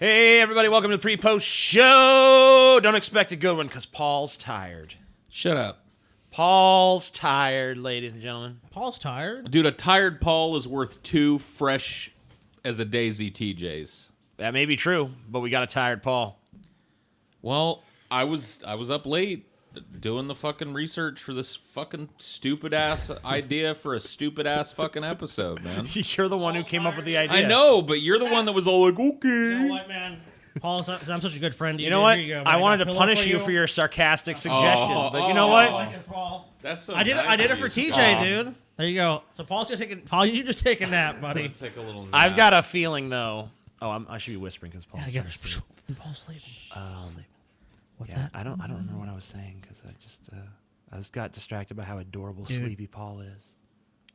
Hey, everybody, welcome to the pre-post show. Don't expect a good one because Paul's tired. Shut up. Paul's tired, ladies and gentlemen. Paul's tired? Dude, a tired Paul is worth 2 fresh as a daisy TJs. That may be true, but we got a tired Paul. Well, I was up late doing the fucking research for this fucking stupid-ass idea for a stupid-ass fucking episode, man. You're the one who came up with the idea. I know, but you're the one that was all like, okay. You know what, man? Paul, I'm such a good friend to you. You know what? Here you go, I man. wanted to Pillow punish you for your sarcastic suggestion, but you know I what? like it, Paul. That's so I did nice it of for you. TJ, dude. There you go. So Paul's just taking. Paul, you just take a nap, buddy. Take a little nap. I've got a feeling, though. Oh, I should be whispering because Paul's Yeah, thirsty. Paul's sleeping. What's Yeah, that? I don't remember what I was saying because I just got distracted by how adorable Sleepy Paul is.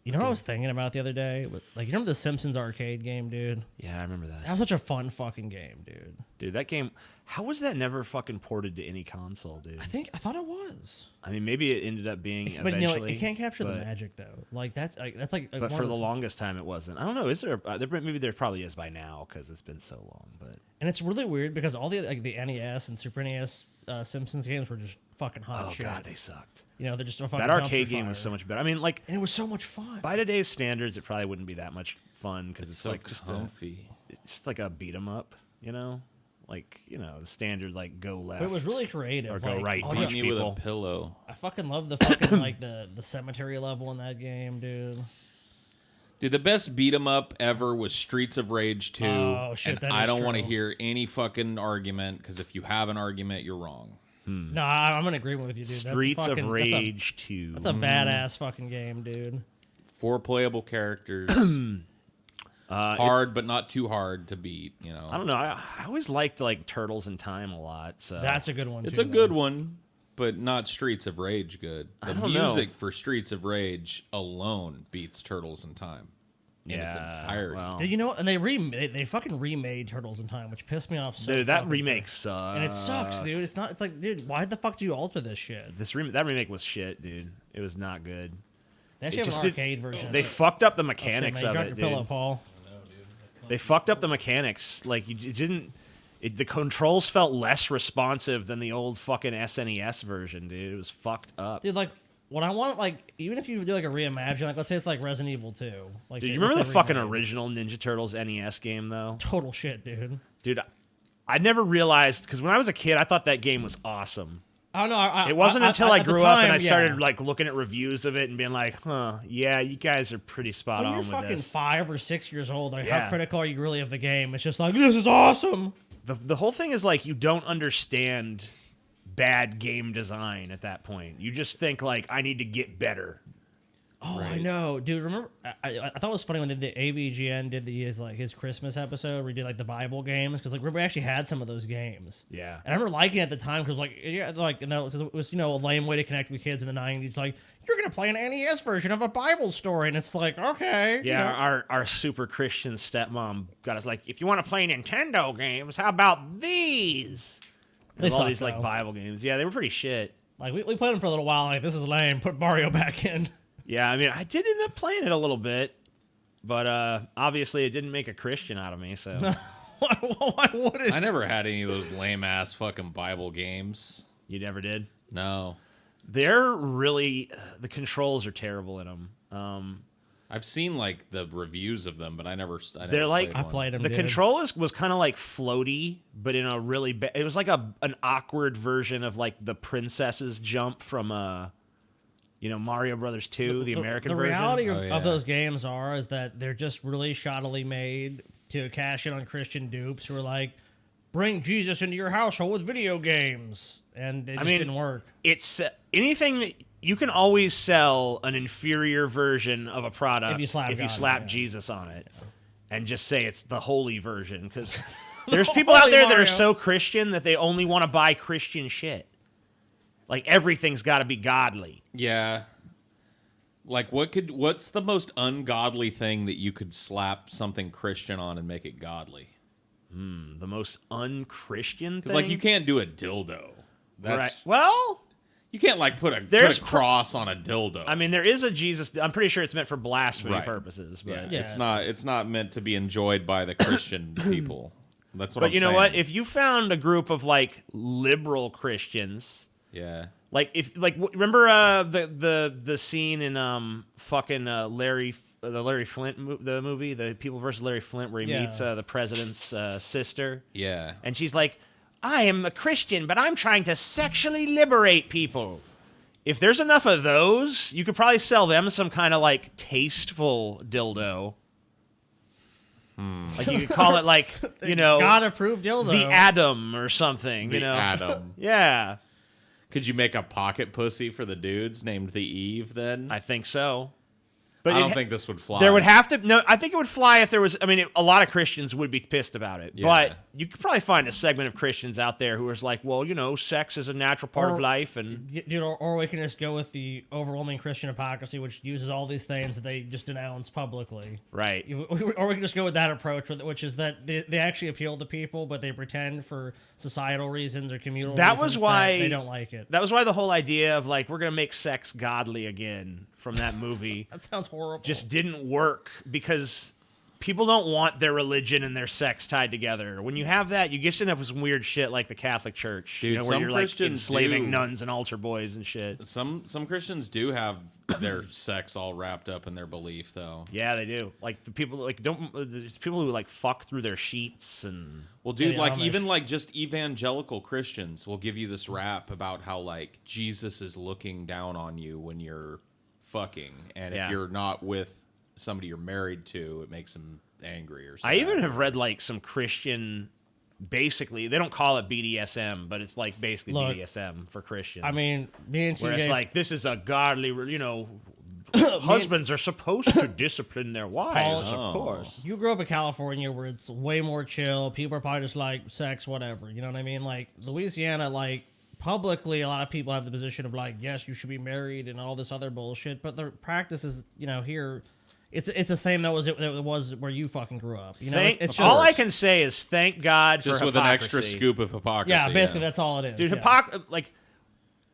You know what I was thinking about the other day? Like, you remember the Simpsons arcade game, dude? Yeah, I remember that. That was such a fun fucking game, dude. Dude, that game, how was that never fucking ported to any console, dude? I thought it was. I mean, maybe it ended up being But you know, eventually. it can't capture the but- magic though. Like that's like But one for of the those- longest time, it wasn't. I don't know. Is there? Maybe there probably is by now because it's been so long. But And it's really weird because all the NES and Super NES Simpsons games were just fucking hot oh shit. god, they sucked. You know, they're just a fucking That arcade dumpster game was fire. so much better. I mean, like And it was so much fun. by today's standards, it probably wouldn't be that much fun because it's so like just comfy. just like a beat 'em up. You know, like the standard like go left. But it was really creative. Or go like, right, oh, punch Punch me with a people. pillow. I fucking love the fucking like the cemetery level in that game, dude. Dude, the best beat 'em up ever was Streets of Rage 2. Oh, shit, and that I is don't want to true. hear any fucking argument because if you have an argument, you're wrong. No, I'm in agreement with you, dude. That's a Streets fucking- of Rage 2. That's a badass fucking game, dude. 4 playable characters. Hard, but not too hard to beat. You know, I don't know. I always liked like Turtles in Time a lot. So That's a good one. it's too, a good one, but not Streets of Rage good. The don't know. music for Streets of Rage alone beats Turtles in Time in its entirety. well, Dude, you know, and they fucking remade Turtles in Time, which pissed me off so. dude, that fucking remake bad. sucks. And it sucks, dude. It's not. It's like, dude, why the fuck do you alter this shit? That remake was shit, dude. It was not good. They actually It have just an did- arcade version. They of it. fucked up the Oh, shit, mechanics man, you of dropped it, your pillow, dude. Paul. They fucked up the mechanics. Like it didn't. The controls felt less responsive than the old fucking SNES version, dude. It was fucked up. Dude, like, what I want, like, even if you do like a reimagine, like, let's say it's like Resident Evil 2. Like, Dude, you if remember the they fucking remade it. original Ninja Turtles NES game though? Total shit, dude. Dude, I never realized because when I was a kid, I thought that game was awesome. I don't know. It wasn't until I at the grew up and I time, started yeah. like looking at reviews of it and being like, huh, yeah, you guys are pretty spot When on you're with fucking this. 5 or 6 years old, like, Yeah. how critical are you really of the game? It's just like, this is awesome. The whole thing is like you don't understand bad game design at that point. You just think like I need to get better. Oh, I know, dude. Remember, I thought it was funny when the AVGN did his Christmas episode where he did like the Bible games because like we actually had some of those games. Yeah. And I remember liking it at the time because like because it was a lame way to connect with kids in the '90s. Like you're gonna play an NES version of a Bible story, and it's like okay, Yeah, our super Christian stepmom got us like, if you want to play Nintendo games, how about these? They And all suck, these like though. Bible games. Yeah, they were pretty shit. Like we played them for a little while. Like this is lame. Put Mario back in. Yeah, I mean, I did end up playing it a little bit, but obviously it didn't make a Christian out of me. So Why wouldn't? I never had any of those lame ass fucking Bible games. you never did. No, They're really the controls are terrible in them. I've seen like the reviews of them, but I never They're like- played I one. played them. The dude. control was kind of like floaty, but in a really it was like an awkward version of like the princess's jump from Mario Brothers 2, the American The version. reality Oh, yeah. of those games is that they're just really shoddily made to cash in on Christian dupes who are like, bring Jesus into your household with video games, and it just didn't work. It's anything that you can always sell an inferior version of a product If you slap God, yeah. Jesus on it and just say it's the holy version because there's people out holy there that are Mario. so Christian that they only want to buy Christian shit. Like everything's got to be godly. Yeah. Like what's the most ungodly thing that you could slap something Christian on and make it godly? The most un-Christian thing. Because like you can't do a dildo. That's, right. Well, You can't like put a There's cross on a dildo. I mean, there is a Jesus. I'm pretty sure it's meant for blasphemy Right. purposes, but yeah, Yeah, it's not meant to be enjoyed by the Christian people. That's what But I'm you know saying. what? If you found a group of like liberal Christians, Yeah. like if like remember the scene in fucking Larry Flint the movie, the People versus Larry Flint, where he Yeah. meets the president's sister, Yeah. and she's like, I am a Christian, but I'm trying to sexually liberate people. If there's enough of those, you could probably sell them some kind of like tasteful dildo. Like you could call it like, you know, God approved dildo. the Adam or something, The you know. Adam. Yeah, Could you make a pocket pussy for the dudes named the Eve then? I think so. But I don't think this would fly. there would have to no. I think it would fly if there was. I mean, a lot of Christians would be pissed about it, Yeah. but you could probably find a segment of Christians out there who is like, well, you know, sex is a natural part of life, and Dude, or we can just go with the overwhelming Christian hypocrisy, which uses all these things that they just denounce publicly. right. Or we can just go with that approach, which is that they actually appeal to people, but they pretend for societal reasons or communal That reasons was why they don't like it. That was why the whole idea of like we're gonna make sex godly again from that movie That sounds horrible. just didn't work because people don't want their religion and their sex tied together. When you have that, you just end up with some weird shit like the Catholic Church, Dude, you know, where some you're like Christians enslaving do. nuns and altar boys and shit. Some Christians do have their sex all wrapped up in their belief, though. Yeah, they do. Like the people like don't. There's people who like fuck through their sheets and. Well, dude, Yeah, like Amish. even like just evangelical Christians will give you this rap about how like Jesus is looking down on you when you're fucking, and Yeah. if you're not with somebody you're married to, it makes him angry or I something. even have read like some Christian. Basically, they don't call it BDSM, but it's like basically Look, BDSM for Christians. I mean, me and where it's TJ, like this is a godly, you know, husbands are supposed to discipline their wives, Oh. of course. you grew up in California where it's way more chill. People are probably just like sex, whatever. You know what I mean? Like Louisiana, like publicly, a lot of people have the position of like, yes, you should be married and all this other bullshit. But the practice is, you know, here, it's the same that was where you fucking grew up. You know, it's just all I can say is thank God just for with an hypocrisy. extra scoop of hypocrisy. yeah, basically that's all it is. Dude, yeah. like,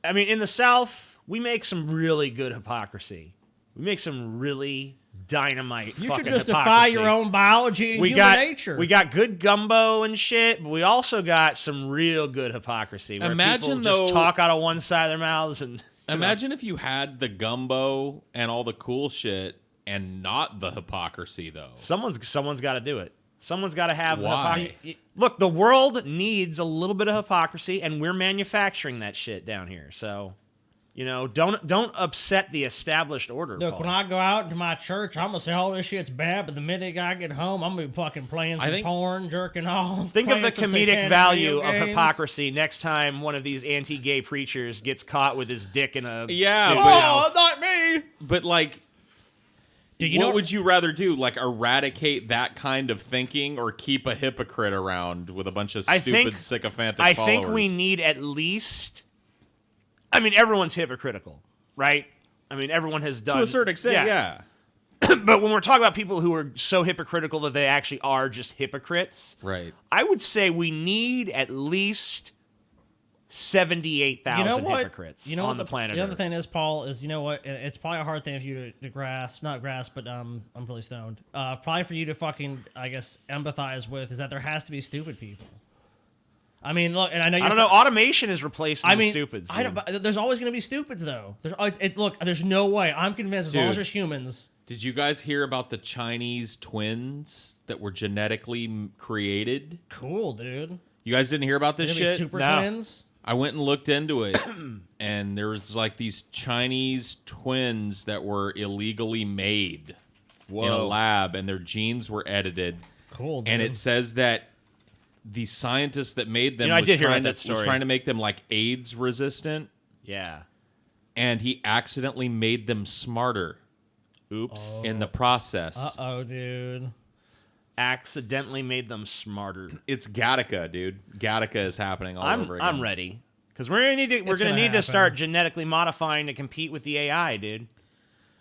I mean, in the South, we make some really good hypocrisy. We make some really dynamite. You fucking should just hypocrisy. defy your own biology and We human got nature. we got good gumbo and shit, but we also got some real good hypocrisy. Where Imagine, people just though- talk out of one side of their mouths and Imagine if you had the gumbo and all the cool shit and not the hypocrisy, though. someone's got to do it. Someone's got to have the Why? hypocrisy. Look, the world needs a little bit of hypocrisy, and we're manufacturing that shit down here. So, you know, don't upset the established order. Look, Paul. when I go out to my church, I'm gonna say all this shit's bad, but the minute I get home, I'm gonna be fucking playing some think- porn, jerking off. Think of playing the some comedic satanic value video of games. hypocrisy next time one of these anti-gay preachers gets caught with his dick in a Yeah, dude's but- mouth. not me. But like, Dude, what would you rather do? Like eradicate that kind of thinking, or keep a hypocrite around with a bunch of I stupid, think- sycophantic I followers? think we need at least. I mean, everyone's hypocritical, right? I mean, everyone has done to a certain extent, yeah. But when we're talking about people who are so hypocritical that they actually are just hypocrites, Right. I would say we need at least 78,000 hypocrites on the planet. The other Earth. thing is, Paul, is you know what? It's probably a hard thing for you to grasp, not grasp, but I'm really stoned. Probably for you to fucking, I guess, empathize with is that there has to be stupid people. I mean, look, and I know I don't know. Automation is replacing the stupids. I don't, but there's always going to be stupids though. Look, there's no way. I'm convinced as long as Dude. there's humans. Did you guys hear about the Chinese twins that were genetically created? Cool, dude. You guys didn't hear about this There's gonna be shit? super No. twins. I went and looked into it, and there was like these Chinese twins that were illegally made in a lab, and their genes were edited. Cool, dude. And it says that the scientist that made them You know, I was did hear trying about that to- was story. trying to make them like AIDS resistant, Yeah. and he accidentally made them smarter Oops. in the process. Uh-oh, dude. Accidentally made them smarter. It's Gattaca, dude. Gattaca is happening all over again. I'm ready because we're gonna need to gonna happen. start genetically modifying to compete with the AI, dude.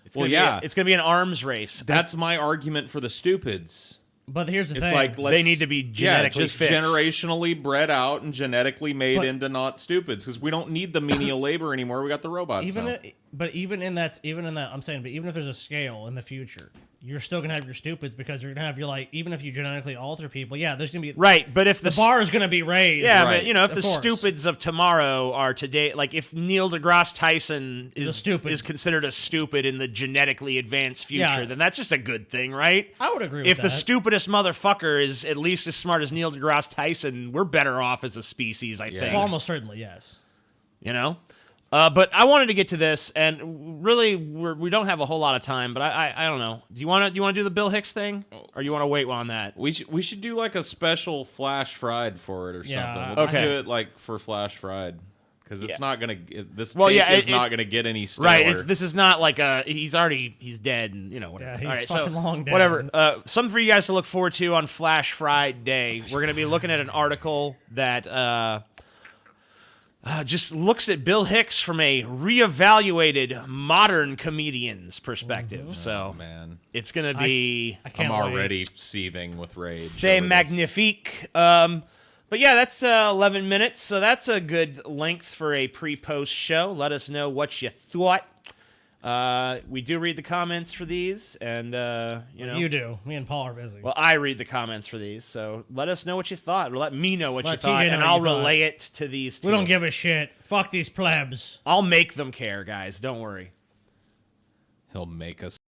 It's Well, gonna yeah. it's gonna be an arms race. That's my argument for the stupids. But here's the It's thing. like They need to be genetically just fixed. generationally bred out and genetically made But- into not stupids because we don't need the menial labor anymore. We got the robots even now. if, even in that, I'm saying, but even if there's a scale in the future, you're still gonna have your stupids because you're gonna have your like even if you genetically alter people, yeah, there's gonna be Right, but if the bar is gonna be raised. yeah, Right. but you know, if Of the course. stupids of tomorrow are today, like if Neil deGrasse Tyson a stupid. is considered a stupid in the genetically advanced future, Yeah. then that's just a good thing, right? I would agree with If that. the stupidest motherfucker is at least as smart as Neil deGrasse Tyson, we're better off as a species, I think. Well, almost certainly, yes. You know? But I wanted to get to this, and really, we don't have a whole lot of time. But I don't know. Do you want to do the Bill Hicks thing, or you want to wait on that? We should do like a special Flash Fried for it or Yeah, something. We'll just okay. do it like for Flash Fried because it's Yeah. not gonna. This Well, take yeah, is not it's- gonna get any stellar. Right. This is not like he's dead, and you know whatever. Yeah, he's All right, fucking long dead. whatever. Something for you guys to look forward to on Flash Friday. We're gonna be looking at an article that just looks at Bill Hicks from a reevaluated modern comedian's perspective. So man, it's gonna be. I can't I'm wait. already seething with rage. C'est over this. magnifique. But yeah, that's 11 minutes, so that's a good length for a pre-post show. Let us know what you thought. We do read the comments for these, and you know, You do. Me and Paul are busy. well, I read the comments for these, so let us know what you thought, or let me know what you Let thought, TJ know and what I'll you thought. relay it to these two. We don't give a shit. Fuck these plebs. I'll make them care, guys. Don't worry. He'll make us